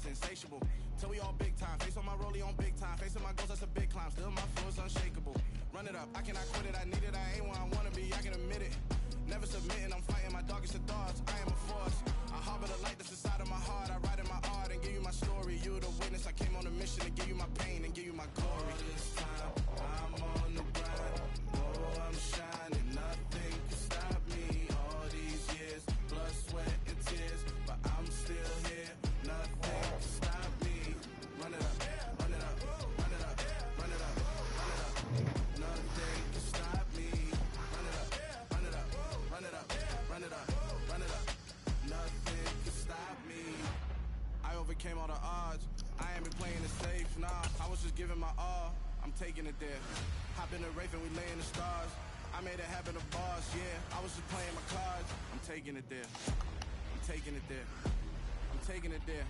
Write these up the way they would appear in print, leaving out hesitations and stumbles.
insatiable. Till we all big time, face on my rollie on big time. Facing my goals, that's a big climb. Still my flow is unshakable. Run it up, I cannot quit it. I need it, I ain't where I wanna be, I can admit it. Never submitting, I'm fighting my darkest of thoughts. I am a force. I harbor the light that's inside of my heart. I write in my art and give you my story. You the witness. I came on a mission to give you my pain and give you my glory. All this time, I'm on the grind. Oh, I'm shining. Nothing can stop me. All these years, blood, sweat, and tears, but I'm still here. Nothing can stop me. Run it up, run it up, run it up, run it up, run it up. Nothing can stop me. Run it up, run it up, run it up, run it up, run it up. Nothing can stop me. I overcame all the odds. I ain't been playing it safe, nah. I was just giving my all. I'm taking it there. Hop in the Wraith and we lay in the stars. I made it happen, a boss, yeah. I was just playing my cards. I'm taking it there. I'm taking it there. I'm taking it there.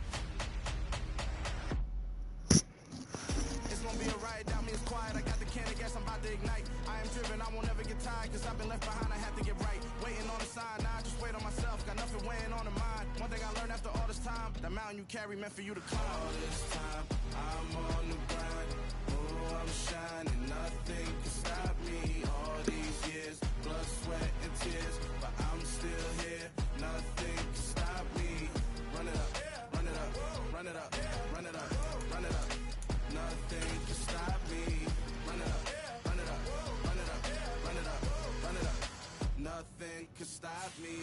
It's gonna be a riot, doubt me it's quiet. I got the can of gas, I'm about to ignite. I am driven, I won't ever get tired, cause I've been left behind, I have to get right. Waiting on the sign, now I just wait on myself. Got nothing weighing on the mind. One thing I learned after all this time, the mountain you carry meant for you to climb. All this time, I'm on the grind. Oh, I'm shining, nothing can stop me. All these years, blood, sweat, and tears, but I'm still here. Nothing can stop me. Run it up, run it up, run it up, run it up, run it up. Nothing can stop me. Run it up, run it up, run it up, run it up, run it up. Nothing can stop me.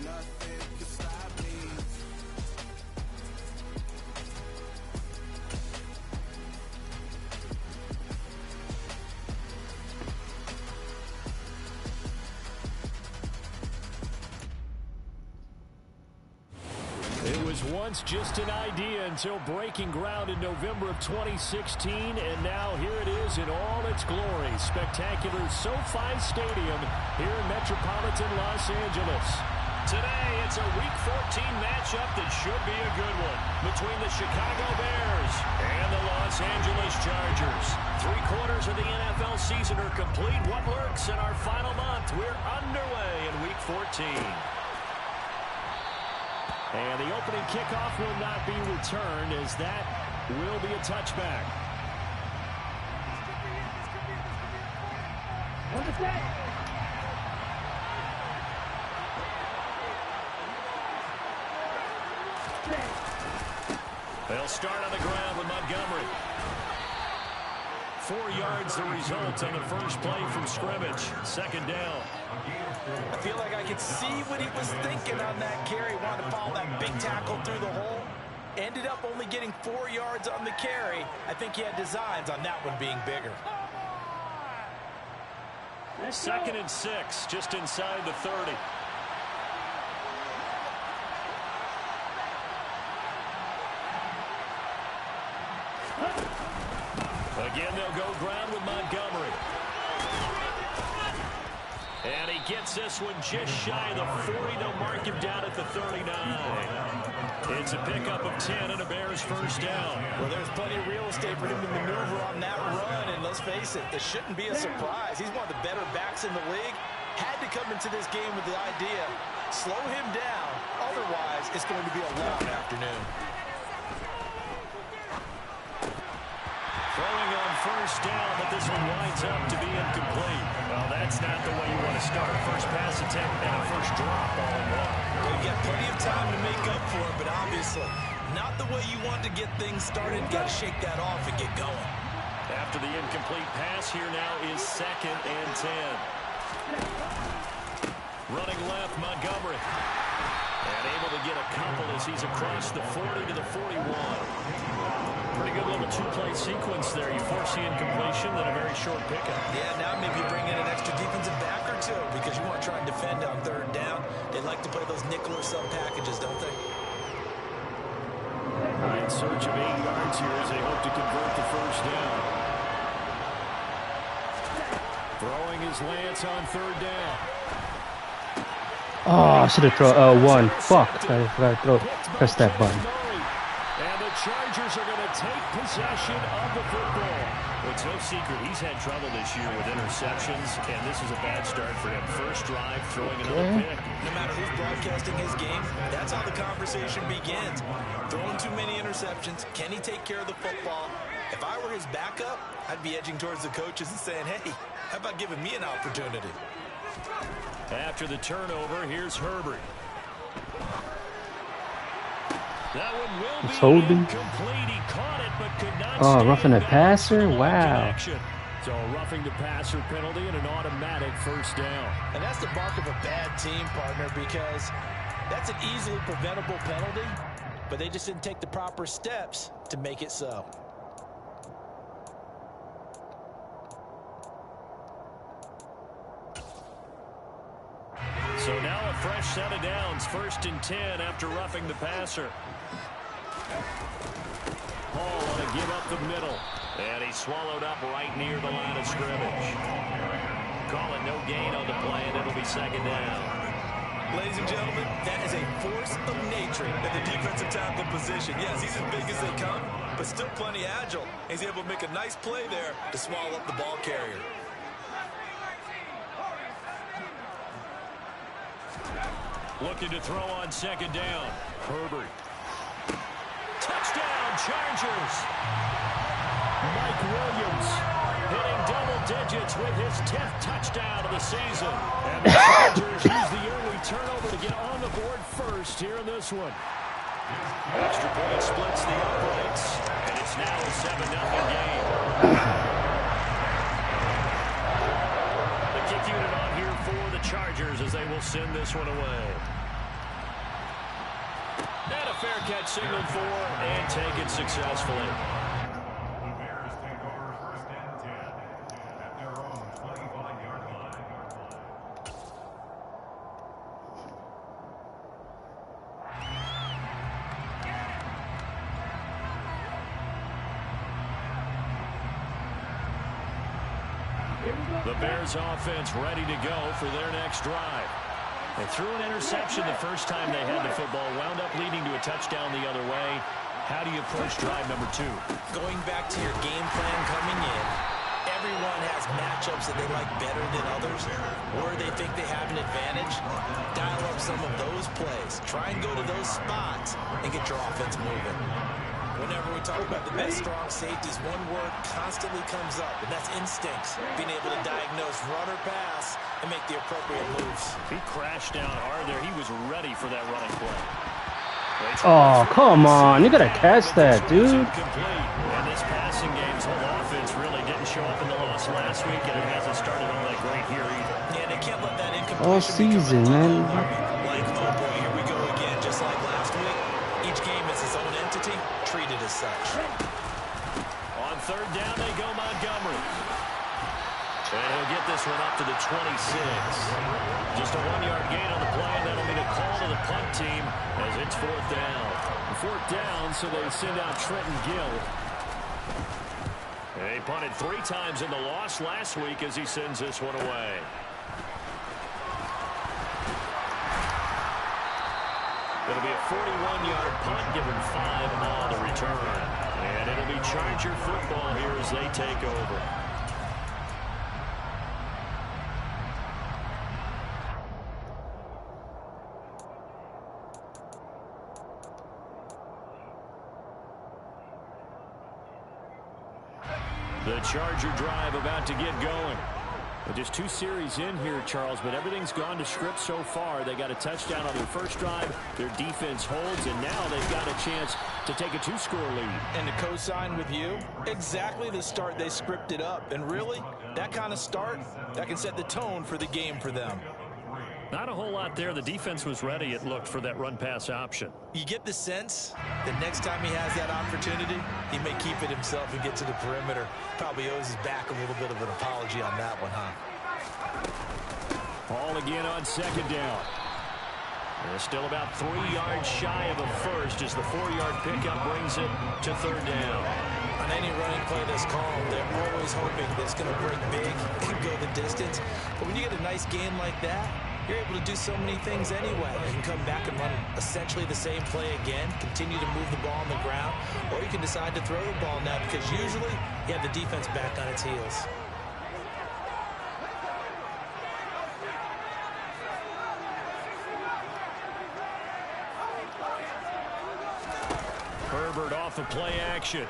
Nothing can stop me. It was once just an idea until breaking ground in November of 2016, and now here it is in all its glory. Spectacular SoFi Stadium here in metropolitan Los Angeles. Today, it's a Week 14 matchup that should be a good one between the Chicago Bears and the Los Angeles Chargers. 3/4 of the NFL season are complete. What lurks in our final month? We're underway in Week 14. And the opening kickoff will not be returned, as that will be a touchback. They'll start on the ground with Montgomery. 4 yards the result on the first play from scrimmage. Second down. I feel like I could see what he was thinking on that carry. Wanted to follow that big tackle through the hole. Ended up only getting 4 yards on the carry. I think he had designs on that one being bigger. 2nd and 6, just inside the 30. Again, they'll go ground with Montgomery. And he gets this one just shy of the 40. They'll mark him down at the 39. It's a pickup of 10 and a Bears first down. Well, there's plenty of real estate for him to maneuver on that run. And let's face it, it shouldn't be a surprise. He's one of the better backs in the league. Had to come into this game with the idea, slow him down. Otherwise, it's going to be a long afternoon. Throwing on first down, but this one winds up to be incomplete. Well, that's not the way you want to start. First pass attempt and a first drop all in one. Well, you got plenty of time to make up for it, but obviously not the way you want to get things started. Got to shake that off and get going. After the incomplete pass, here now is 2nd and 10. Running left, Montgomery. And able to get a couple as he's across the 40 to the 41. Pretty good little two-play sequence there. You force the incompletion, then a very short pickup. Yeah, now maybe you bring in an extra defensive back or two because you want to try and defend on 3rd down. They like to play those nickel or sub packages, don't they? In search of 8 yards here as they hope to convert the first down. Throwing his Lance on 3rd down. Oh, I should have thrown one. Fuck, I forgot to press that button. And the Chargers are going to take possession of the football. Well, it's no secret he's had trouble this year with interceptions, and this is a bad start for him. First drive, throwing another pick. No matter who's broadcasting his game, that's how the conversation begins. Throwing too many interceptions. Can he take care of the football? If I were his backup, I'd be edging towards the coaches and saying, hey, how about giving me an opportunity? After the turnover, here's Herbert. That one will be incomplete. He caught it, but could not roughing the passer? Wow. Connection. So a roughing the passer penalty and an automatic first down. And that's the mark of a bad team, partner, because that's an easily preventable penalty, but they just didn't take the proper steps to make it so. So now a fresh set of downs, 1st and 10 after roughing the passer. Hall want to give up the middle, and he's swallowed up right near the line of scrimmage. Call it no gain on the play, and it'll be 2nd down. Ladies and gentlemen, that is a force of nature at the defensive tackle position. Yes, he's as big as they come, but still plenty agile. He's able to make a nice play there to swallow up the ball carrier. Looking to throw on 2nd down. Herbert. Touchdown, Chargers. Mike Williams hitting double digits with his 10th touchdown of the season. And the Chargers use the early turnover to get on the board first here in this one. Extra point splits the uprights, and it's now a 7-0 game. The kick unit on here for the Chargers as they will send this one away. And a fair catch signaled for and taken successfully. The Bears take over 1st and 10 at their own 25-yard line. The Bears offense ready to go for their next drive. They threw an interception the first time they had the football, wound up leading to a touchdown the other way. How do you approach drive number 2? Going back to your game plan coming in, everyone has matchups that they like better than others, where they think they have an advantage. Dial up some of those plays. Try and go to those spots and get your offense moving. Whenever we talk about the best strong safeties, one word constantly comes up, and that's instincts. Being able to diagnose run or pass and make the appropriate moves. He crashed down hard there. He was ready for that running play. Oh, come on. You got to catch that, dude. And this passing game's whole offense really didn't show up in the loss last week, and it hasn't started all that great here either. Yeah, they can't let that incompletion all season, man. Like, oh boy, here we go again. Just like last week, each game is its own entity, treated as such. On 3rd down, they go Montgomery. And he'll get this one up to the 26. Just a 1-yard gain on the play, and that'll be a call to the punt team as it's 4th down. 4th down, so they send out Trenton Gill. They punted 3 times in the loss last week as he sends this one away. It'll be a 41-yard punt, given 5 on the return. And it'll be Charger football here as they take over. The Charger drive about to get going. Well, just 2 series in here, Charles, but everything's gone to script so far. They got a touchdown on their first drive. Their defense holds, and now they've got a chance to take a 2-score lead. And to co-sign with you, exactly the start they scripted up. And really, that kind of start, that can set the tone for the game for them. Not a whole lot there. The defense was ready, it looked, for that run-pass option. You get the sense that next time he has that opportunity, he may keep it himself and get to the perimeter. Probably owes his back a little bit of an apology on that one, huh? Ball again on 2nd down. They're still about 3 yards shy of a first as the 4-yard pickup brings it to 3rd down. On any running play that's called, they're always hoping that it's going to break big and go the distance. But when you get a nice gain like that, you're able to do so many things anyway. You can come back and run essentially the same play again, continue to move the ball on the ground, or you can decide to throw the ball now because usually you have the defense back on its heels. Herbert off of play action.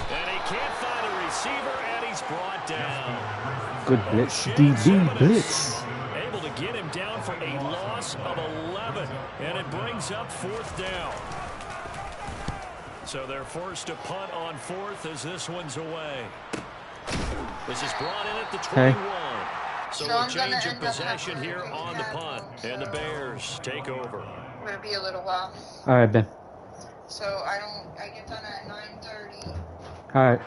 And he can't find a receiver, and he's brought down. Good blitz. DB blitz. Able to get him down for a loss of 11. And it brings up 4th down. So they're forced to punt on 4th as this one's away. This is brought in at the 21. So a change of possession here on the punt. And the Bears take over. I'm going to be a little while. All right, Ben. So I get done at 9:30. All right.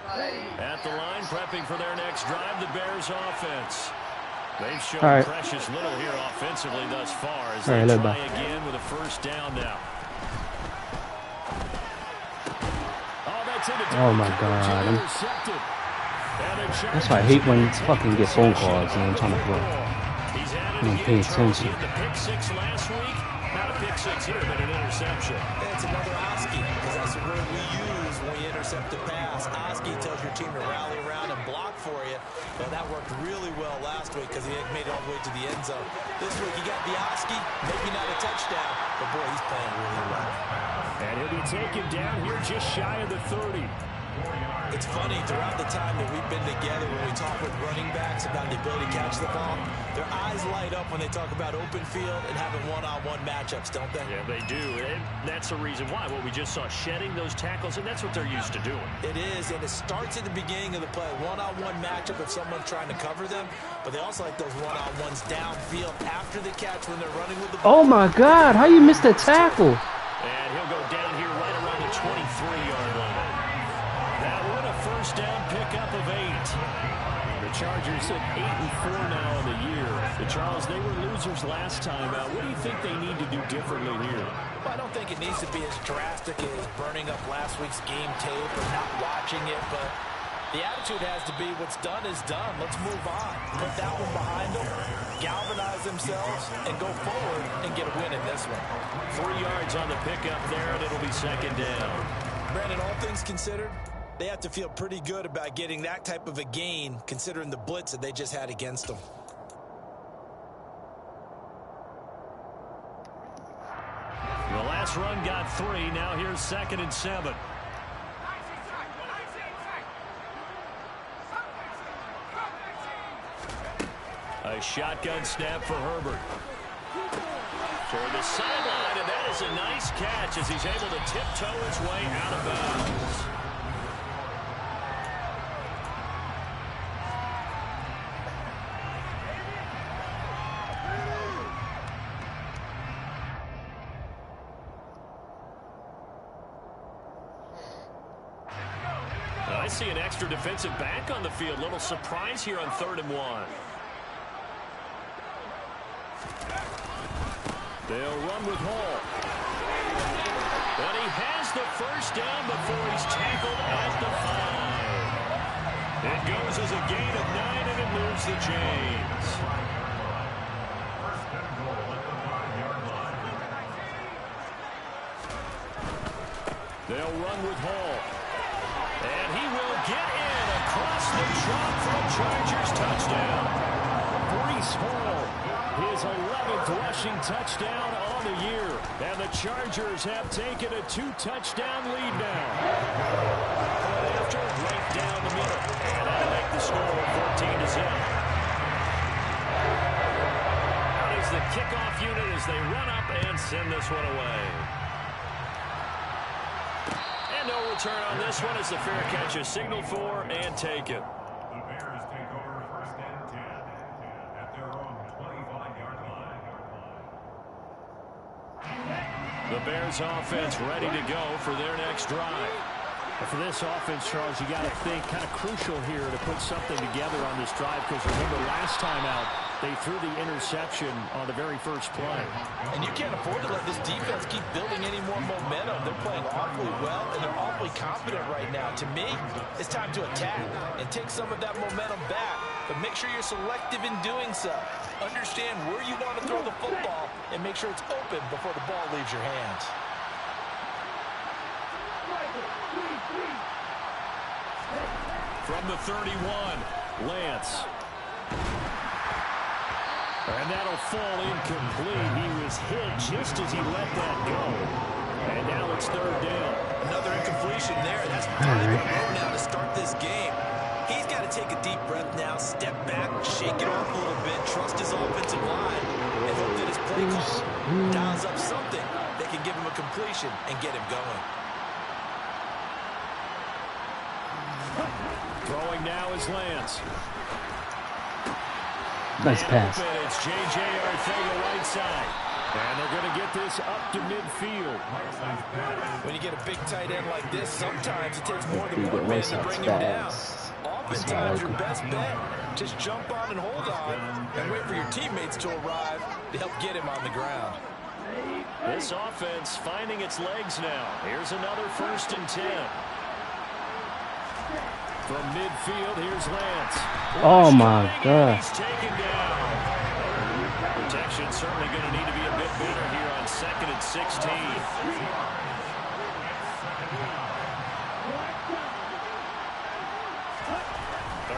At the line, prepping for their next drive, the Bears offense. They've shown precious little here offensively thus far as they try again with a 1st down now. Oh my God. That's why I hate when you fucking get phone calls and I'm trying to throw. I'm not paying attention. The pick 6 last week. Not a pick 6 here, but an interception. It's another Oski, because that's the word we use when you intercept a pass. Oski tells your team to rally around and block for you. Well, that worked really well last week because he made it all the way to the end zone. This week, he got the Oski, maybe not a touchdown, but boy, he's playing really well. And he'll be taken down here just shy of the 30. It's funny, throughout the time that we've been together, when we talk with running backs about the ability to catch the ball, their eyes light up when they talk about open field and having one-on-one matchups, don't they? Yeah, they do, and that's the reason why. What we just saw, shedding those tackles, and that's what they're used to doing. It is, and it starts at the beginning of the play. One-on-one matchup if someone's trying to cover them, but they also like those one-on-ones downfield after the catch when they're running with the ball. Oh my God, how you missed that tackle? And he'll go down here right around the 23-yard line. That one a 1st down pickup of 8. The Chargers sit 8-4 now in the year. The Charles, they were losers last time out. What do you think they need to do differently here? Well, I don't think it needs to be as drastic as burning up last week's game tape or not watching it, but the attitude has to be what's done is done. Let's move on. Put that one behind them, galvanize themselves, and go forward and get a win in this one. 3 yards on the pickup there, and it'll be 2nd down. Brandon, all things considered, they have to feel pretty good about getting that type of a gain, considering the blitz that they just had against them. The last run got 3. Now here's 2nd and 7. A shotgun snap for Herbert. Toward the sideline, and that is a nice catch as he's able to tiptoe his way out of bounds. I see an extra defensive back on the field. Little surprise here on 3rd and 1. They'll run with Hall. But he has the 1st down before he's tackled at the 5. It goes as a gain of 9, and it moves the chains. They'll run with Hall. And he will get in across the chalk for a Chargers touchdown. Breece Hall, his 11th rushing touchdown on the year. And the Chargers have taken a 2-touchdown lead now. But after, right down the middle. And that'll make the score 14-0. Out is the kickoff unit as they run up and send this one away. No return on this one as the fair catch is signaled for and taken. The Bears take over 1st and 10 at their own 25-yard line. The Bears offense ready to go for their next drive. And for this offense, Charles, you got to think kind of crucial here to put something together on this drive, because remember last time out they threw the interception on the very first play. And you can't afford to let this defense keep building any more momentum. They're playing awfully well, and they're awfully confident right now. To me, it's time to attack and take some of that momentum back. but make sure you're selective in doing so. Understand where you want to throw the football and make sure it's open before the ball leaves your hands. From the 31, Lance. And that'll fall incomplete. He was hit just as he let that go. And now it's third down. Another incompletion there. That's 5 in a row now to start this game. He's got to take a deep breath now, step back, shake it off a little bit, trust his offensive line, and hope that his play call dials up something that can give him a completion and get him going. Throwing now is Lance. Nice pass. It's J.J. Arcega right side. And they're going to get this up to midfield. When you get a big tight end like this, sometimes it takes more than one man to bring him down. Oftentimes, your best bet, just jump on and hold on and wait for your teammates to arrive to help get him on the ground. This offense finding its legs now. Here's another 1st and 10. From midfield, here's Lance. Oh my God. He's taken down. Protection certainly going to need to be a bit better here on 2nd and 16.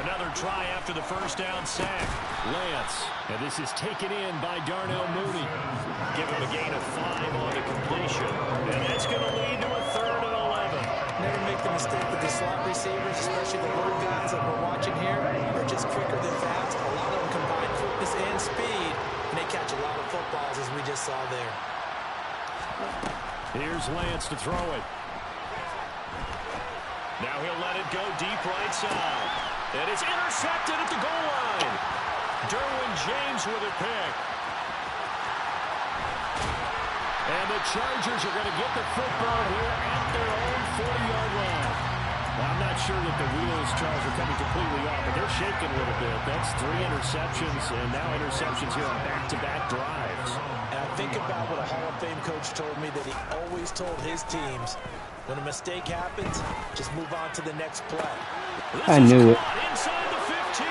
Another try after the first down sack. Lance. And this is taken in by Darnell Mooney. Give him a gain of 5 on the completion. And that's going to lead to a 3rd and 11. Never make the mistake with the slot receivers, especially the little guys that we're watching here. Are just quicker than fast. A lot of them combine quickness and speed, and they catch a lot of footballs, as we just saw there. Here's Lance to throw it. Now he'll let it go deep right side. And it's intercepted at the goal line. Derwin James with a pick. And the Chargers are going to get the football here at their own 40-yard line. Well, I'm not sure that the wheels, Charles, are coming completely off, but they're shaking a little bit. That's 3 interceptions, and now interceptions here on back-to-back drives. And I think about what a Hall of Fame coach told me, that he always told his teams, when a mistake happens, just move on to the next play. I knew it. Inside the 15.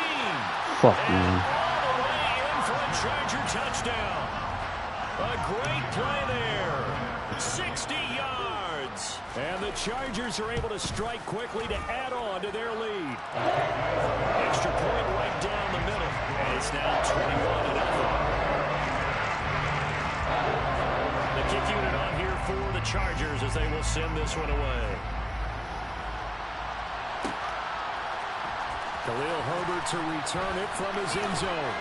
Fuck, man. All the way in for a Charger touchdown. A great play there. 60 yards. And the Chargers are able to strike quickly to add on to their lead. Extra point right down the middle. And it's now 21-0. The kick unit on here for the Chargers as they will send this one away. Khalil Herbert to return it from his end zone.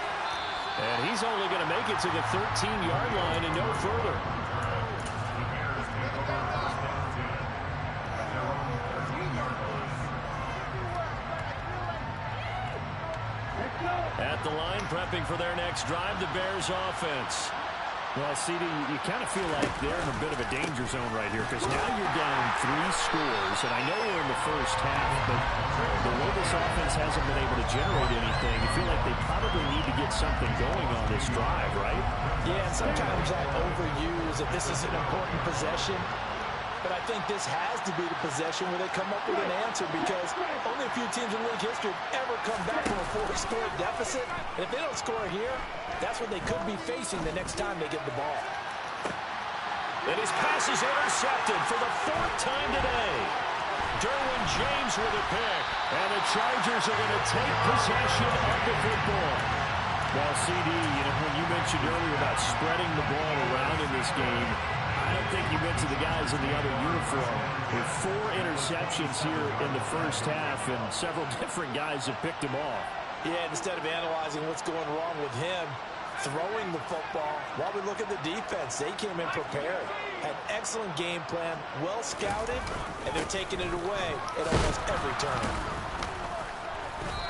And he's only going to make it to the 13-yard line and no further. At the line, prepping for their next drive, the Bears offense. Well, CD, you kind of feel like they're in a bit of a danger zone right here because now you're down 3 scores, and I know we're in the first half, but the way this offense hasn't been able to generate anything, you feel like they probably need to get something going on this drive, right? Yeah, and sometimes I overuse that this is an important possession, but I think this has to be the possession where they come up with an answer, because only a few teams in league history have ever come back from a 4-score deficit, and if they don't score here, that's what they could be facing the next time they get the ball. And his pass is intercepted for the 4th time today. Derwin James with a pick. And the Chargers are going to take possession of the football. Well, CD, when you mentioned earlier about spreading the ball around in this game, I don't think you mentioned the guys in the other uniform. With 4 interceptions here in the first half, and several different guys have picked him off. Yeah, instead of analyzing what's going wrong with him, throwing the football, while we look at the defense, they came in prepared. Had excellent game plan, well scouted, and they're taking it away at almost every turn.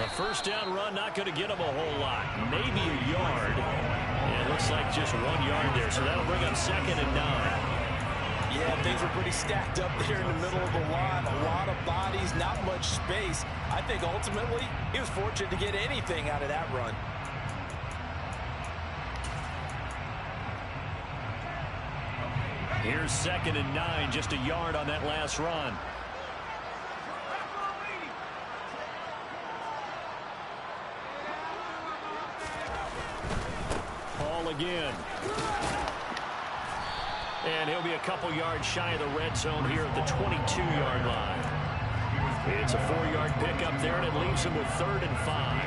A first down run not going to get them a whole lot. Maybe a yard. And it looks like just 1 yard there, so that'll bring up 2nd and 9. Yeah, things were pretty stacked up there in the middle of the line. A lot of bodies, not much space. I think ultimately he was fortunate to get anything out of that run. Here's 2nd and 9, just a yard on that last run. ball again. And he'll be a couple yards shy of the red zone here at the 22-yard line. It's a 4-yard pickup there, and it leaves him with 3rd and 5.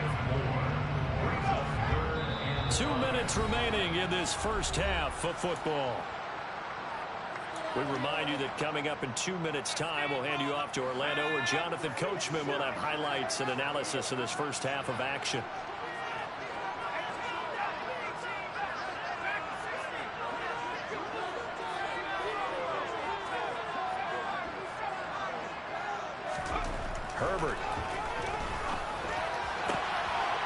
2 minutes remaining in this first half of football. We remind you that coming up in 2 minutes' time, we'll hand you off to Orlando, where Jonathan Coachman will have highlights and analysis of this first half of action. Herbert.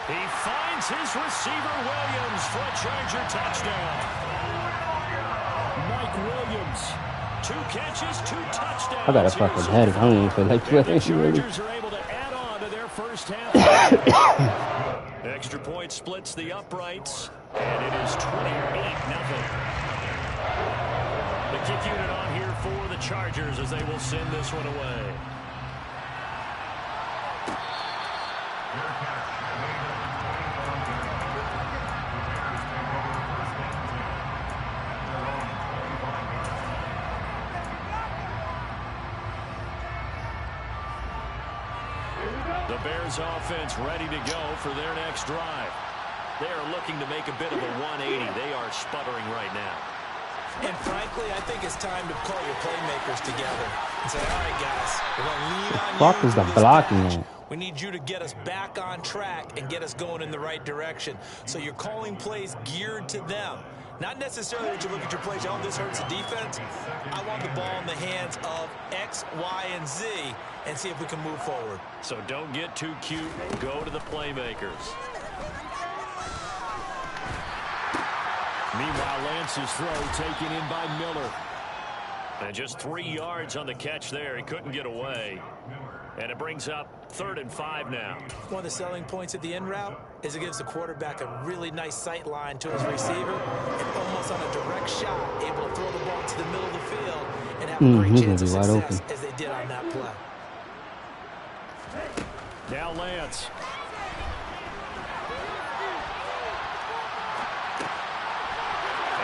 He finds his receiver, Williams, for a Charger touchdown. Mike Williams, 2 catches, 2 touchdowns. I got a fucking headache. I don't even feel like playing. The Chargers are able to add on to their first half. Extra point splits the uprights, and it is 28-0. The kick unit on here for the Chargers as they will send this one away. The Bears offense ready to go for their next drive. They are looking to make a bit of a 180. They are sputtering right now. And frankly, I think it's time to call your playmakers together and say, all right, guys, we're going to lean on you. Fuck is the blocking on? We need you to get us back on track and get us going in the right direction. So you're calling plays geared to them. Not necessarily that you look at your plays, oh, this hurts the defense. I want the ball in the hands of X, Y, and Z and see if we can move forward. So don't get too cute. Go to the playmakers. Meanwhile, Lance's throw taken in by Miller. And just 3 yards on the catch there. He couldn't get away. And it brings up 3rd and 5 now. One of the selling points of the in route is it gives the quarterback a really nice sight line to his receiver and almost on a direct shot, able to throw the ball to the middle of the field and have a great chance of success as they did on that play. Now Lance.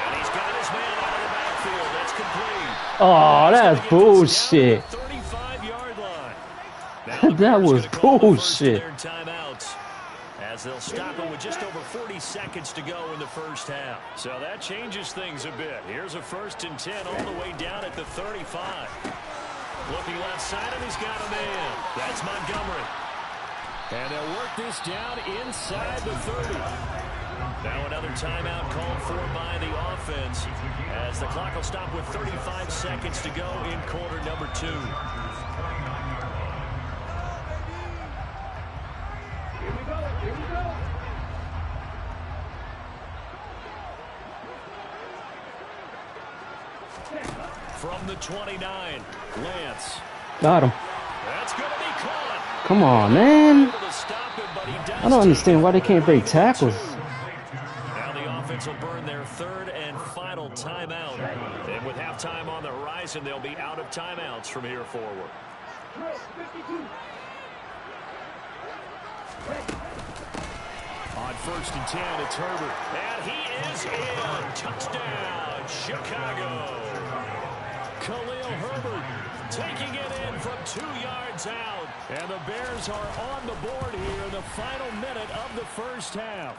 And he's got his man out of the backfield. That's complete. Oh, that's bullshit. That was bullshit. As they'll stop him with just over 40 seconds to go in the first half. So that changes things a bit. Here's a 1st and 10 all the way down at the 35. Looking left side, and he's got a man. That's Montgomery. And they'll work this down inside the 30. Now another timeout called for by the offense as the clock will stop with 35 seconds to go in quarter number 2. From the 29, Lance. Got him. That's going to be caught. Come on, man. I don't understand why they can't break tackles. Now the offense will burn their 3rd and final timeout. And with halftime on the horizon, they'll be out of timeouts from here forward. On 1st and 10, it's Herbert. And he is in. Touchdown, Chicago. Khalil Herbert taking it in from 2 yards out. And the Bears are on the board here in the final minute of the first half.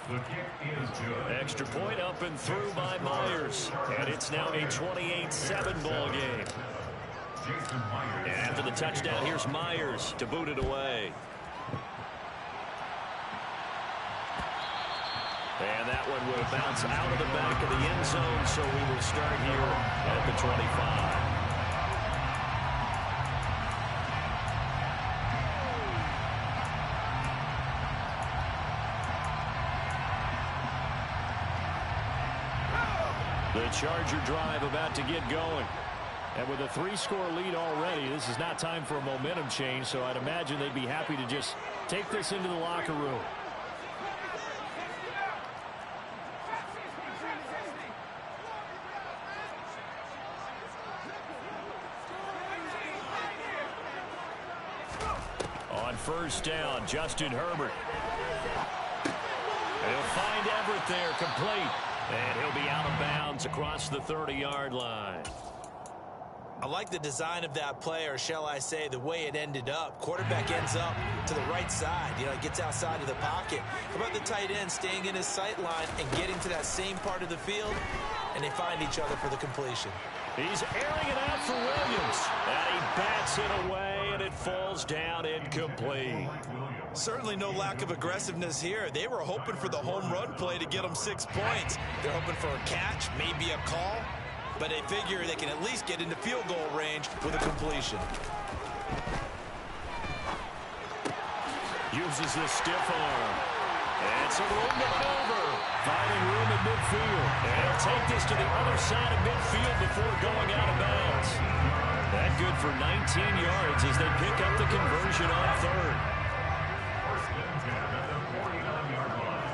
Extra point up and through by Myers. And it's now a 28-7 ball game. And after the touchdown, here's Myers to boot it away. And that one will bounce out of the back of the end zone, so we will start here at the 25. The Charger drive about to get going. And with a 3-score lead already, this is not time for a momentum change, so I'd imagine they'd be happy to just take this into the locker room. On 1st down, Justin Herbert. He'll find Everett there, complete. And he'll be out of bounds across the 30-yard line. I like the design of that play, or shall I say the way it ended up. Quarterback ends up to the right side. You know, he gets outside of the pocket. How about the tight end staying in his sight line and getting to that same part of the field, and they find each other for the completion. He's airing it out for Williams. And he bats it away, and it falls down incomplete. Certainly no lack of aggressiveness here. They were hoping for the home run play to get them 6 points. They're hoping for a catch, maybe a call. But they figure they can at least get into field goal range with a completion. Uses the stiff arm. And some room to maneuver. Finding room at midfield. And he'll take this to the other side of midfield before going out of bounds. That good for 19 yards as they pick up the conversion on third. First and 10 at the 49-yard line.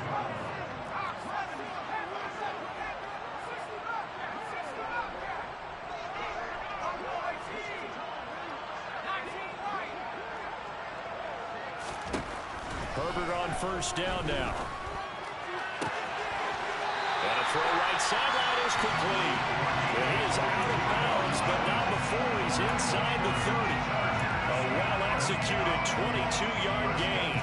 Herbert on first down now. And a throw right sideline is complete. Well, he is out of bounds, but not before he's inside the 30. A well-executed 22-yard gain.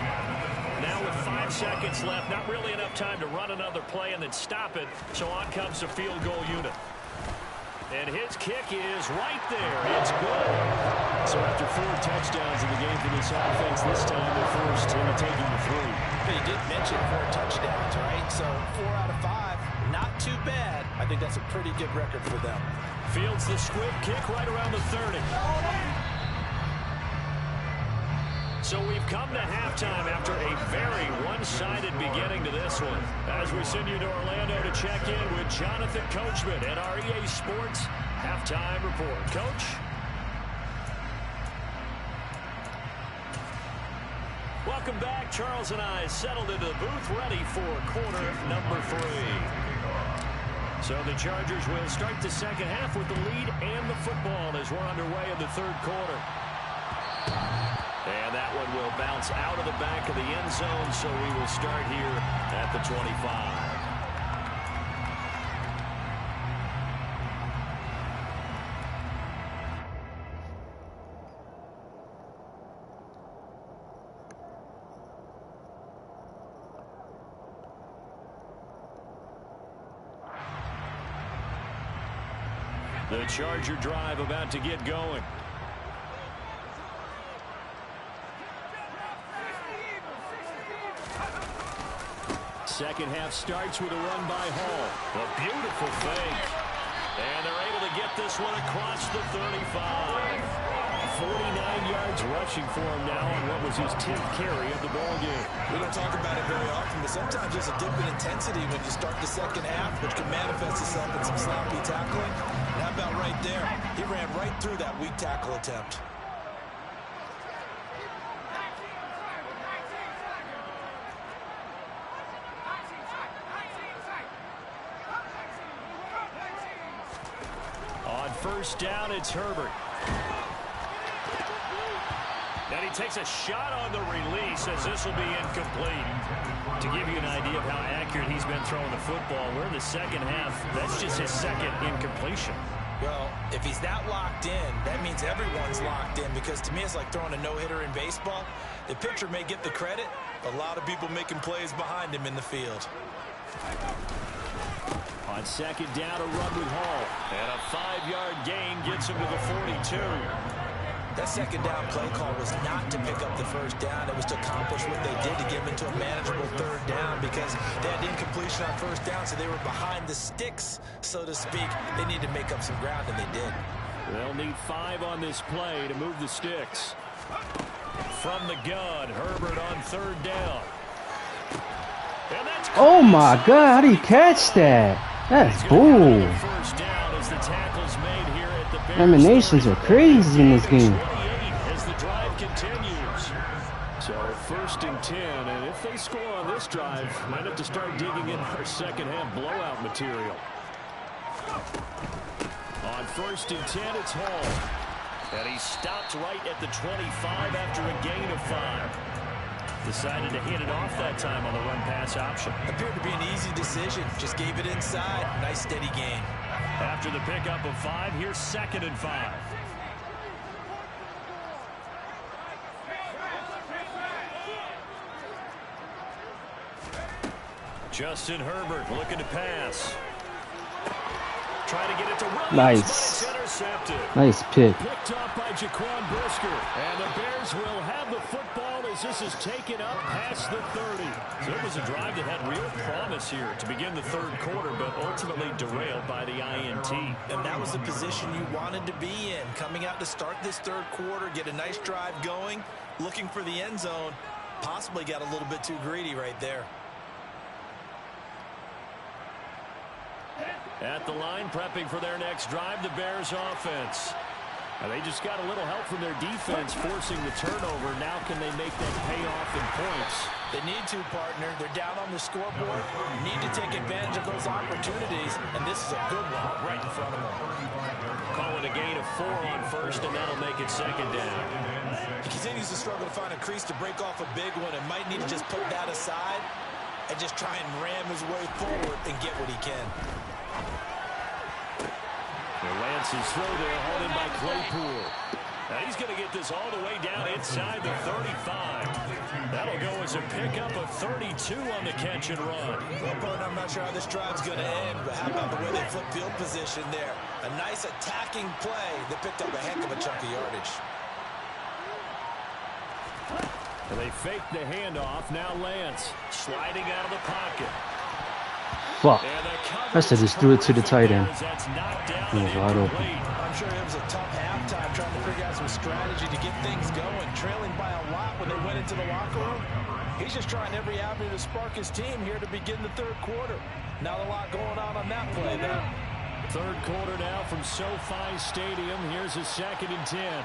Now with 5 seconds left, not really enough time to run another play and then stop it, so on comes the field goal unit. And his kick is right there. It's good. So after 4 touchdowns in the game for this offense, this time they're forced into taking the 3. But you did mention 4 touchdowns, right? So 4 out of 5, not too bad. I think that's a pretty good record for them. Fields the squib kick right around the 30. So we've come to halftime after a very one-sided beginning to this one. As we send you to Orlando to check in with Jonathan Coachman at our EA Sports Halftime Report. Coach? Welcome back. Charles and I settled into the booth ready for quarter number 3. So the Chargers will start the second half with the lead and the football as we're underway in the third quarter. And that one will bounce out of the back of the end zone, so we will start here at the 25. The Charger drive about to get going. Second half starts with a run by Hall. A beautiful fake. And they're able to get this one across the 35. 49 yards rushing for him now on what was his 10th carry of the ball game. We don't talk about it very often, but sometimes there's a dip in intensity when you start the second half, which can manifest itself in some sloppy tackling. And how about right there? He ran right through that weak tackle attempt. On first down, it's Herbert. And he takes a shot on the release as this will be incomplete. To give you an idea of how accurate he's been throwing the football, we're in the second half. That's just his second incompletion. Well, if he's that locked in, that means everyone's locked in, because to me it's like throwing a no-hitter in baseball. The pitcher may get the credit, a lot of people making plays behind him in the field. On second down, a run with Hall. And a 5-yard gain gets him to the 42. That second down play call was not to pick up the first down. It was to accomplish what they did to get them into a manageable third down, because they had incompletion on first down, so they were behind the sticks, so to speak. They needed to make up some ground, and they did. They'll need 5 on this play to move the sticks. From the gun, Herbert on third down. And that's Oh my God, how do you catch that? That's bull. First down as the tackles made here at the Bears. Terminations are crazy in this game. As the drive continues. So first and 10, and if they score on this drive, might have to start digging in our second half blowout material. On first and 10, it's Hall. And he stopped right at the 25 after a gain of 5. Decided to hand it off that time on the run-pass option. Appeared to be an easy decision. Just gave it inside. Nice, steady gain. After the pickup of 5, here's 2nd and 5. Justin Herbert looking to pass. Try to get it to Williams. Nice. Intercepted. Nice pick. Picked up by Jaquan Brisker. And the Bears will have the football as this is taken up past the 30. So it was a drive that had real promise here to begin the third quarter, but ultimately derailed by the INT. And that was the position you wanted to be in. Coming out to start this third quarter, get a nice drive going, looking for the end zone. Possibly got a little bit too greedy right there. At the line, prepping for their next drive, the Bears offense. Now they just got a little help from their defense forcing the turnover. Now can they make that pay off in points? They need to, partner. They're down on the scoreboard. Need to take advantage of those opportunities, and this is a good one right in front of them. Calling a gain of 4 on first, and that'll make it 2nd down. He continues to struggle to find a crease to break off a big one and might need to just put that aside and just try and ram his way forward and get what he can. Lance's throw there, hauled in by Claypool. Now he's going to get this all the way down inside the 35. That'll go as a pickup of 32 on the catch and run. Well, partner, I'm not sure how this drive's going to end, but how about the way they flip field position there? A nice attacking play that picked up a heck of a chunk of yardage. And they fake the handoff. Now Lance sliding out of the pocket. Fuck. I said just threw it to the tight end. He was wide open. I'm sure it was a tough halftime trying to figure out some strategy to get things going. Trailing by a lot when they went into the locker room. He's just trying every avenue to spark his team here to begin the third quarter. Not a lot going on that play, though. Third quarter now from SoFi Stadium. Here's a 2nd and 10.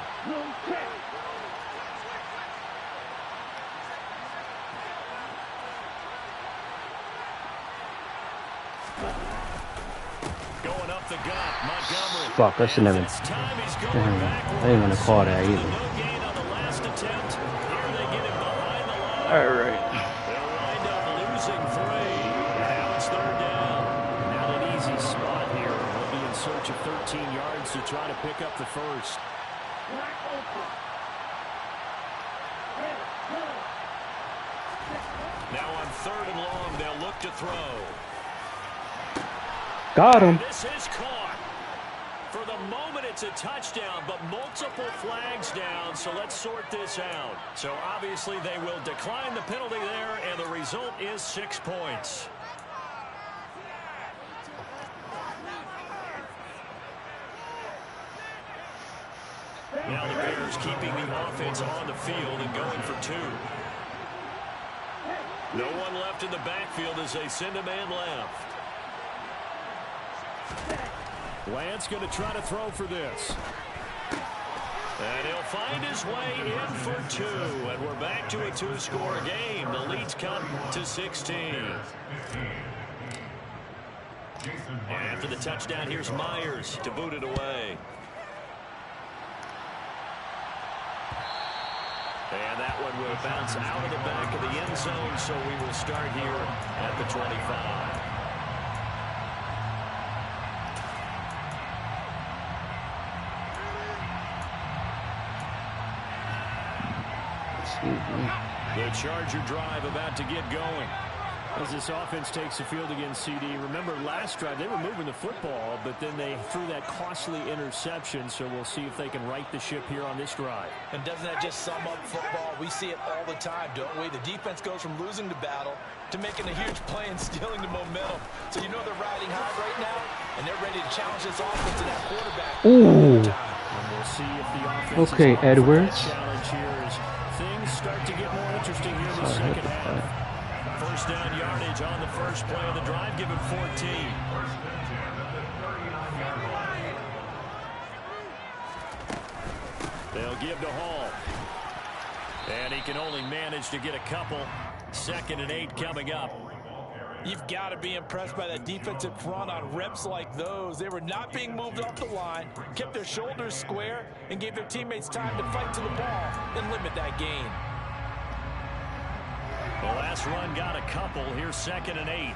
Going up the gut, Montgomery. Fuck, I should never. I didn't want to call that either. Alright. They'll wind up losing 3. Now it's 3rd down. Not an easy spot here. They'll be in search of 13 yards to try to pick up the first. Now on 3rd and long, they'll look to throw. Got him. This is caught. For the moment, it's a touchdown, but multiple flags down, so let's sort this out. So obviously they will decline the penalty there, and the result is 6 points. Now the Bears keeping the offense on the field and going for 2. No one left in the backfield as they send a man left. Lance going to try to throw for this. And he'll find his way in for 2. And we're back to a 2-score game. The lead's come to 16. And after the touchdown, here's Myers to boot it away. And that one will bounce out of the back of the end zone, so we will start here at the 25. The Charger drive about to get going. As this offense takes the field against CD. Remember, last drive, they were moving the football, but then they threw that costly interception, so we'll see if they can right the ship here on this drive. And doesn't that just sum up football? We see it all the time, don't we? The defense goes from losing the battle to making a huge play and stealing the momentum. So you know they're riding high right now, and they're ready to challenge this offense to that quarterback. Ooh. And we'll see if the offense Okay, Edwards. challenge here as things start to get more interesting here in the second half. First down yardage on the first play of the drive, give him 14. They'll give to Hall. And he can only manage to get a couple. 2nd and 8 coming up. You've got to be impressed by that defensive front on reps like those. They were not being moved off the line, kept their shoulders square, and gave their teammates time to fight to the ball and limit that gain. The last run got a couple. Here's 2nd and 8.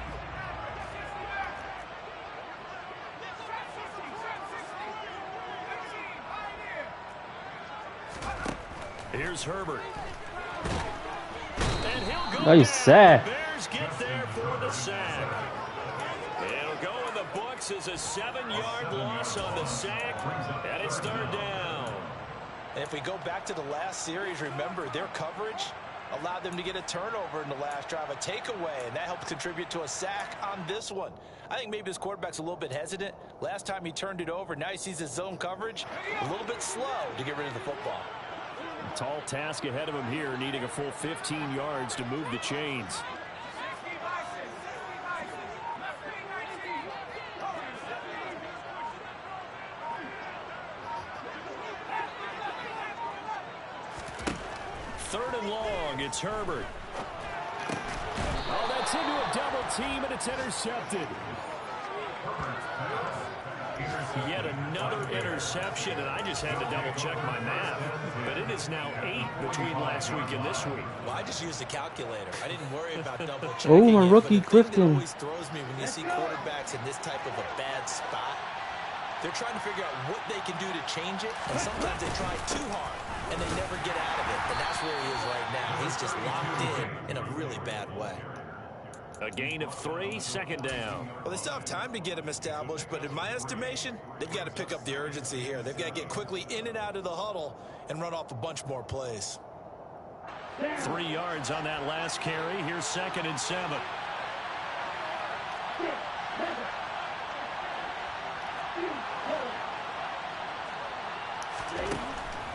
Here's Herbert. And he'll go. Nice sack. Bears get there for the sack. It'll go in the books as a 7-yard loss on the sack, and it's 3rd down. And if we go back to the last series, remember their coverage allowed them to get a turnover in the last drive, a takeaway, and that helped contribute to a sack on this one. I think maybe this quarterback's a little bit hesitant. Last time he turned it over, now he sees his zone coverage a little bit slow to get rid of the football. A tall task ahead of him here, needing a full 15 yards to move the chains. Third and long, it's Herbert. Oh, that's into a double team, and it's intercepted. Yet another interception, and I just had to double-check my math. But it is now 8 between last week and this week. Well, I just used the calculator. I didn't worry about double-checking. Oh, my rookie Clifton. It always throws me when you see quarterbacks in this type of a bad spot. They're trying to figure out what they can do to change it, and sometimes they try too hard, and they never get out of it. And that's where he is right now. He's just locked in a really bad way. A gain of 3, 2nd down. Well, they still have time to get him established, but in my estimation, they've got to pick up the urgency here. They've got to get quickly in and out of the huddle and run off a bunch more plays. 3 yards on that last carry. Here's 2nd and 7.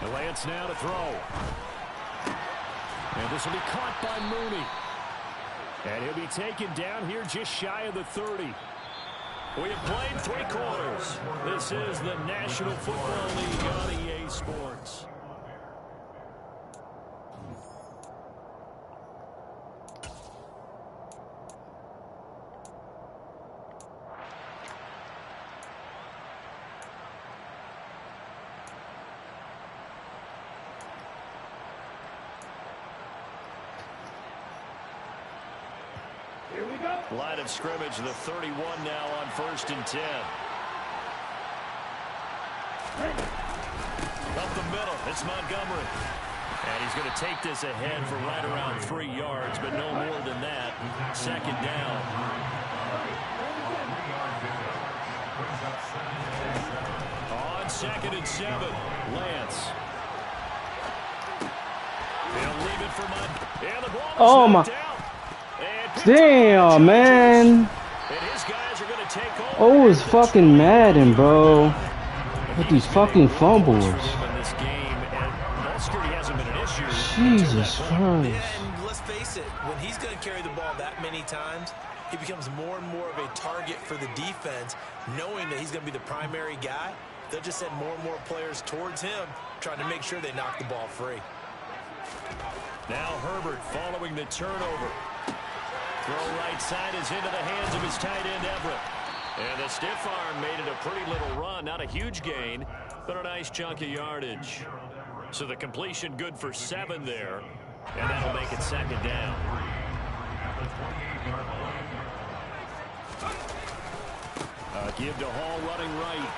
The Lance now to throw. And this will be caught by Mooney. And he'll be taken down here just shy of the 30. We have played 3 quarters. This is the National Football League on EA Sports. Line of scrimmage, the 31 now on 1st and 10. Up the middle, it's Montgomery. And he's going to take this ahead for right around 3 yards, but no more than that. 2nd down. On 2nd and 7, Lance. He'll leave it for Montgomery. And the ball is knocked out. Damn, man. Oh, it's fucking Madden, bro. With these fucking fumbles. Jesus Christ. And let's face it, when he's going to carry the ball that many times, he becomes more and more of a target for the defense, knowing that he's going to be the primary guy. They'll just send more and more players towards him, trying to make sure they knock the ball free. Now Herbert following the turnover. Throw right side is into the hands of his tight end, Everett. And the stiff arm made it a pretty little run. Not a huge gain, but a nice chunk of yardage. So the completion good for 7 there. And that'll make it 2nd down. Give to Hall running right.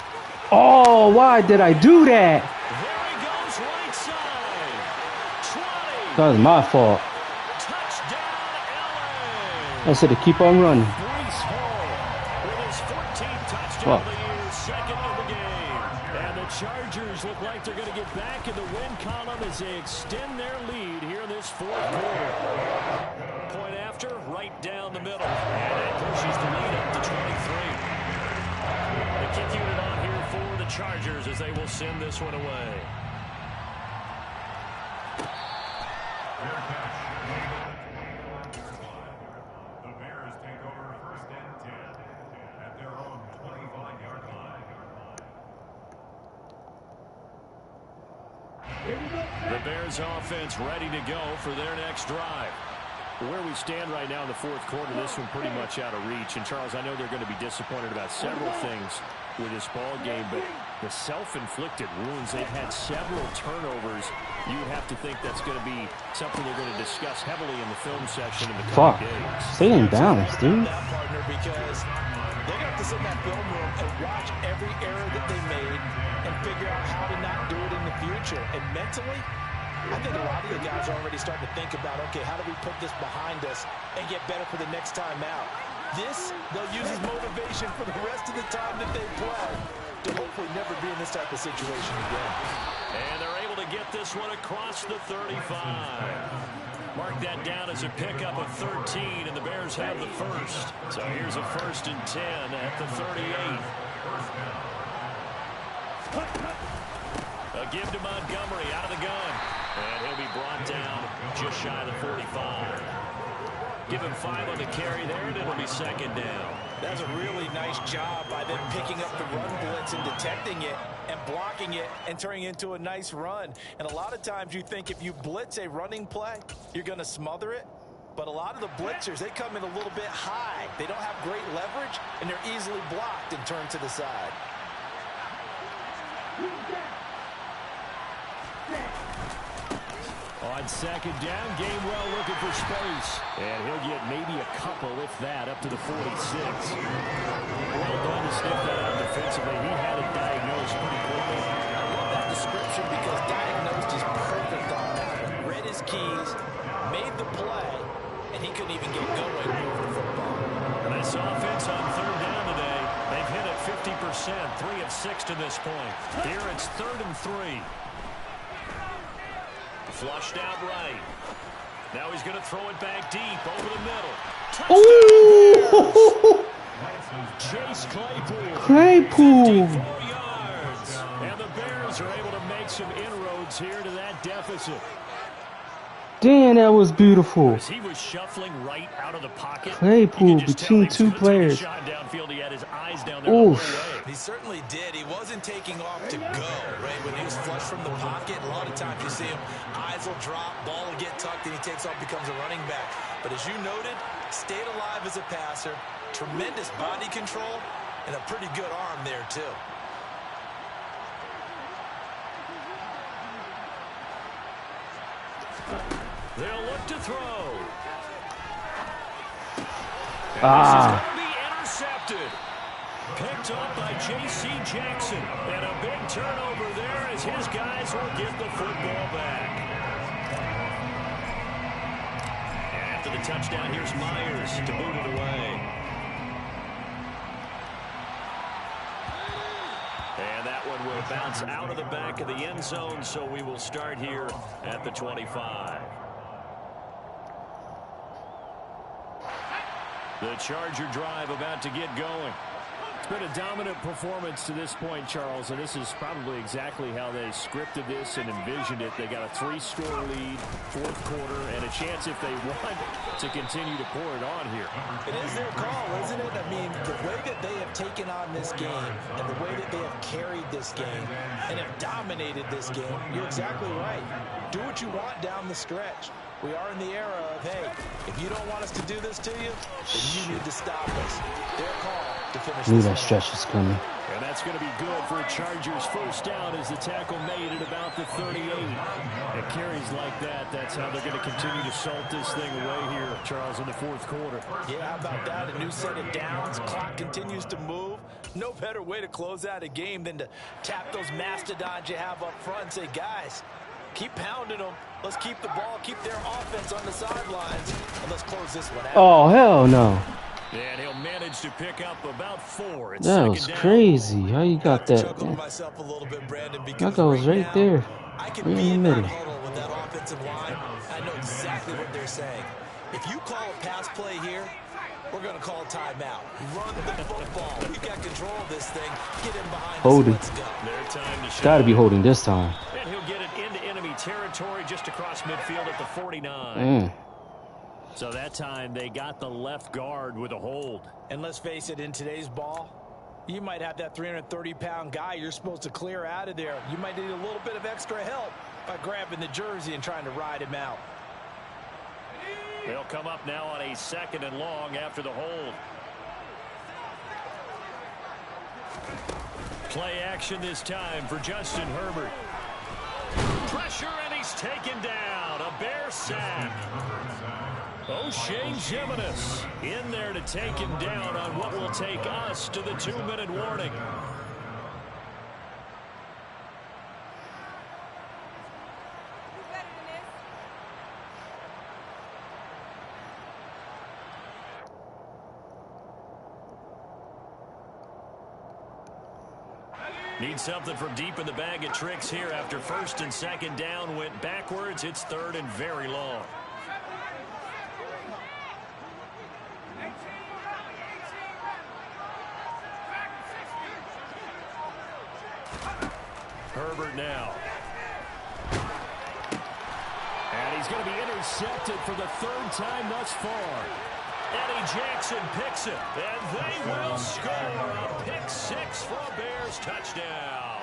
Oh, why did I do that? There he goes right side. 20. That was my fault. I said to keep on running. Touchdown of the year, 2nd of the game. And the Chargers look like they're going to get back in the win column as they extend their lead here in this 4th quarter. Point after, right down the middle. And it pushes the lead up to 23. The kick unit on here for the Chargers as they will send this one away. The Bears offense ready to go for their next drive. Where we stand right now in the 4th quarter, this one pretty much out of reach. And, Charles, I know they're going to be disappointed about several things with this ball game, but the self-inflicted wounds. They've had several turnovers. You would have to think that's going to be something they're going to discuss heavily in the film session in the coming days. Stay in balance, dude. That partner, because they're going to have to sit in that film room and watch every error that they made and figure out how to not do it in the future. And mentally, I think a lot of the guys are already starting to think about, okay, how do we put this behind us and get better for the next time out? This, they'll use as motivation for the rest of the time that they play to hopefully never be in this type of situation again. And they're able to get this one across the 35. Mark that down as a pickup of 13, and the Bears have the first. So here's a 1st and 10 at the 38. A give to Montgomery out of the gun. And he'll be brought down just shy of the 45. Give him 5 on the carry there, and it'll be 2nd down. That's a really nice job by them picking up the run blitz and detecting it and blocking it and turning it into a nice run. And a lot of times you think if you blitz a running play, you're going to smother it. But a lot of the blitzers, they come in a little bit high. They don't have great leverage, and they're easily blocked and turned to the side. On 2nd down, Gainwell looking for space. And he'll get maybe a couple, if that, up to the 46. Well done to sniff that out defensively. He had it diagnosed pretty quickly. I love that description because diagnosed is perfect on that. Read his keys, made the play, and he couldn't even get going over the football. This offense on 3rd down today, they've hit it 50%, 3 of 6 to this point. Here it's 3rd and 3. Flushed out right. Now he's going to throw it back deep over the middle. Ooh! Chase Claypool. 54 Claypool. yards. And the Bears are able to make some inroads here to that deficit. Damn, that was beautiful. As he was shuffling right out of the pocket. Claypool between 2 players. Shot downfield. He had his eyes down there the whole way. He certainly did. He wasn't taking off to go, right? When he was flush from the pocket, a lot of times you see him, eyes will drop, ball will get tucked, and he takes off, becomes a running back. But as you noted, stayed alive as a passer, tremendous body control, and a pretty good arm there, too. They'll look to throw. And Ah. this is going to be intercepted. Picked up by J.C. Jackson. And a big turnover there as his guys will get the football back. And after the touchdown, here's Myers to boot it away. And that one will bounce out of the back of the end zone, so we will start here at the 25. The Charger drive about to get going. It's been a dominant performance to this point, Charles, and this is probably exactly how they scripted this and envisioned it. They got a 3-score lead, 4th quarter, and a chance if they want to continue to pour it on here. It is their call, isn't it? I mean, the way that they have taken on this game and the way that they have carried this game and have dominated this game, you're exactly right. Do what you want down the stretch. We are in the era of, hey, if you don't want us to do this to you, then you need to stop us. Their call to finish Knew this that game. stretch was coming. And that's going to be good for a Chargers first down as the tackle made at about the 38. And carries like that, that's how they're going to continue to salt this thing away here, Charles, in the 4th quarter. Yeah, how about that? A new set of downs. Clock continues to move. No better way to close out a game than to tap those mastodons you have up front and say, guys, keep pounding them. Let's keep the ball, keep their offense on the sidelines, and let's close this one out. Oh, hell no. And he'll manage to pick up about 4. It's That was 2nd down. crazy. How you got that, Chuckling man? myself a little bit, Brandon, because That guy was right now, there. I can Right be in the in that middle. huddle with that offensive line. I know exactly what they're saying. If you call a pass play here, we're going to call a timeout. Run the football. We've got control of this thing. Get in behind Holding. us. Let's go. Their time to show. Gotta be holding this time. And he'll get it into enemy territory just across midfield at the 49. So that time they got the left guard with a hold. And let's face it, in today's ball, you might have that 330-pound guy you're supposed to clear out of there. You might need a little bit of extra help by grabbing the jersey and trying to ride him out. They'll come up now on a 2nd and long after the hold. Play action this time for Justin Herbert. Pressure, and he's taken down. A Bear sack. O'Shane Jimenez in there to take him down on what will take us to the 2-minute warning. Need something from deep in the bag of tricks here after 1st and 2nd down went backwards. It's 3rd and very long. Herbert now. And he's going to be intercepted for the 3rd time thus far. Eddie Jackson picks it, and they will score a pick 6 for a Bears touchdown.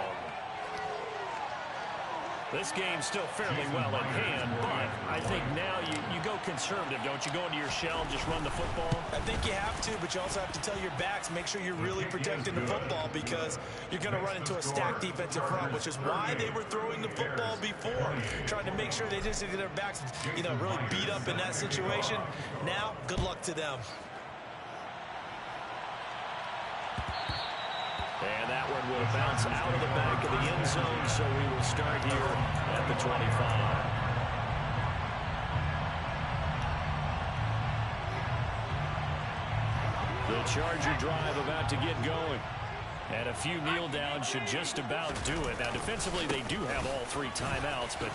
This game's still fairly well in hand, but I think now you go conservative, don't you? Go into your shell and just run the football? I think you have to, but you also have to tell your backs, make sure you're really protecting the football because you're going to run into a stacked defensive front, which is why they were throwing the football before, trying to make sure they didn't get their backs, really beat up in that situation. Now, good luck to them. And that one will bounce out of the back of the end zone, so we will start here at the 25. The Charger drive about to get going. And a few kneel downs should just about do it. Now, defensively, they do have all 3 timeouts, but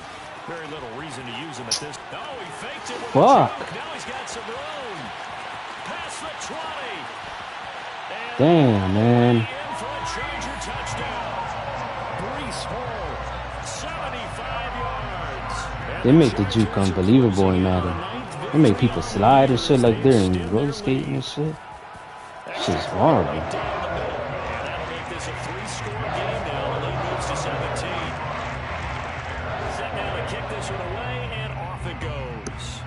very little reason to use them at this. Oh, he faked it with a choke. Now he's got some room. Past the 20. And damn, man. for a Charger touchdown. Breece Hall, 75 yards. They make the juke unbelievable in Madden. They make people slide and shit like they're in roller skating and shit. Shit's horrible. And that'll make this a 3-score game now. The lead moves to 17. Set now to kick this one away, and off it goes.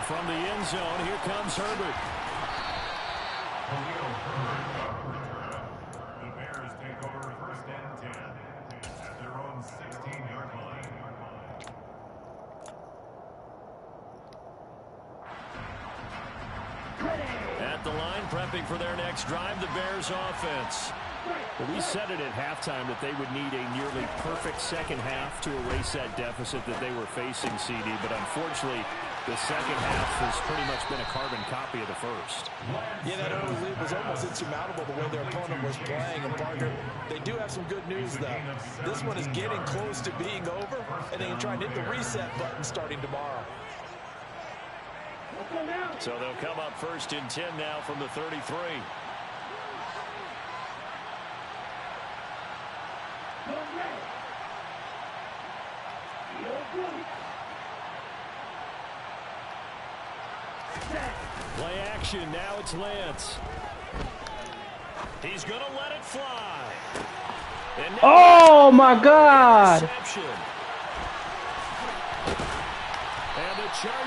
From the end zone, here comes Herbert. The Bears take over 1st and 10 at their own 16-yard line. At the line, prepping for their next drive, the Bears offense. Well, we said it at halftime that they would need a nearly perfect second half to erase that deficit that they were facing, CD, but unfortunately, the second half has pretty much been a carbon copy of the first. Yeah, that early lead was almost insurmountable the way their opponent was playing. And Parker, they do have some good news, though. This one is getting close to being over, and they can try and hit the reset button starting tomorrow. So they'll come up 1st and 10 now from the 33. Play action, now it's Lance. He's going to let it fly. Oh, my God.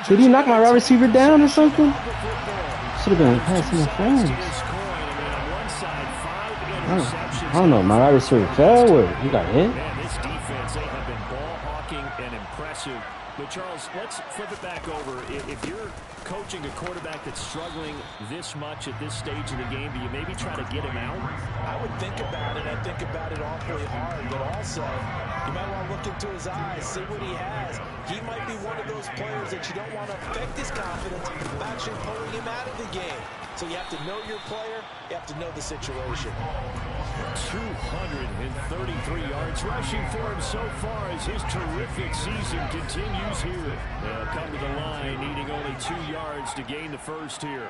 Did he knock my wide receiver down or something? Should have been passing interference. I don't know. My wide receiver fell or he got hit. Man, this defense, they have been ball hawking and impressive. But, Charles, let's flip it back over. If you're coaching a quarterback that's struggling this much at this stage of the game, do you maybe try to get him out? I would think about it. I think about it awfully hard. But also, you might want to look into his eyes, see what he has. He might be one of those players that you don't want to affect his confidence by actually pulling him out of the game. So you have to know your player. You have to know the situation. 233 yards rushing for him so far as his terrific season continues here. They'll come to the line needing only 2 yards to gain the first here.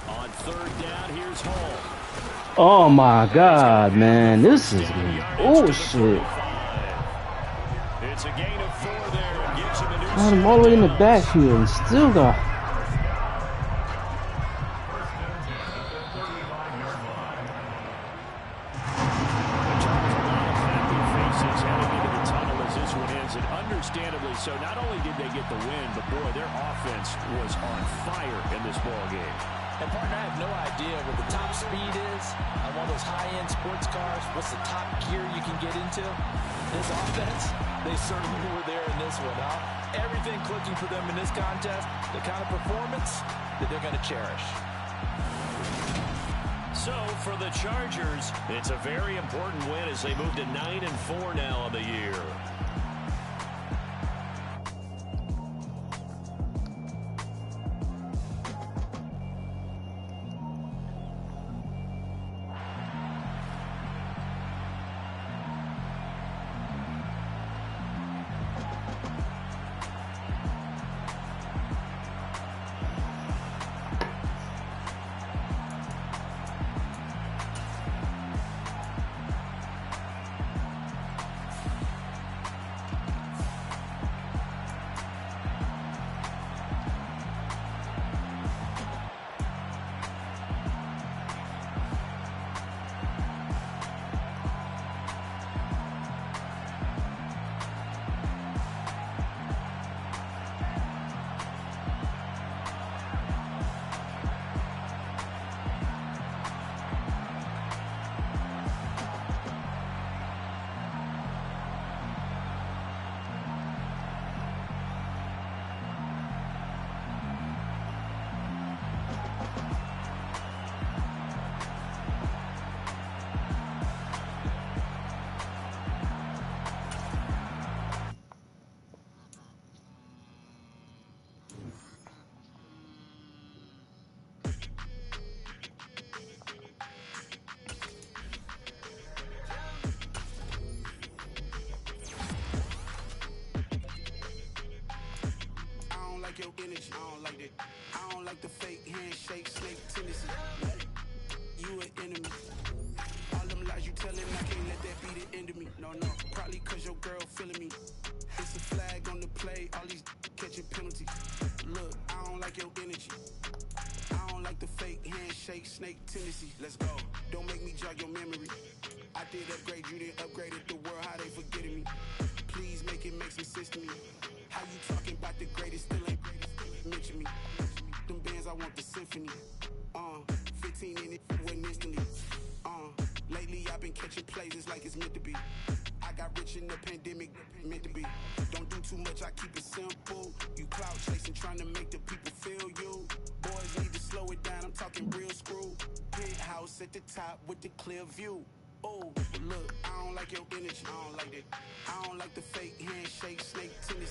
On 3rd down, here's Hall. Oh my God, man. This is bullshit. It's a gain of 4 there and gives him a new Got him all the way in the back here and still got. faces heading into the tunnel as this one ends. An understandably so. Not only did they get the win, but, boy, their offense was on fire in this ball game. And, partner, I have no idea what the top speed is on one of those high-end sports cars. What's the top gear you can get into? This offense, they certainly were there in this one, huh? Everything clicking for them in this contest, the kind of performance that they're going to cherish. So, for the Chargers, it's a very important win as they move to 9-4 now on the year. Your energy, I don't like that. I don't like the fake handshake, snake tendency. You an enemy. All them lies you telling, I can't let that be the end of me. No, probably cause your girl feeling me. It's a flag on the play, all these catching penalties. Look, I don't like your energy. I don't like the fake handshake, snake tendency. Let's go. Don't make me jog your memory. I did upgrade, you didn't upgrade it. The world, how they forgetting me. Please make it make some sense to me. How you talking about the greatest, still ain't greatest, mention me. Them bands, I want the symphony. 15 in it, went instantly. Lately I've been catching plays, it's like it's meant to be. I got rich in the pandemic, meant to be. Don't do too much, I keep it simple. You cloud chasing, trying to make the people feel you. Boys need to slow it down, I'm talking real screw. Penthouse at the top with the clear view. Oh, look, I don't like your energy, I don't like that. I don't like the fake handshake, snake tennis.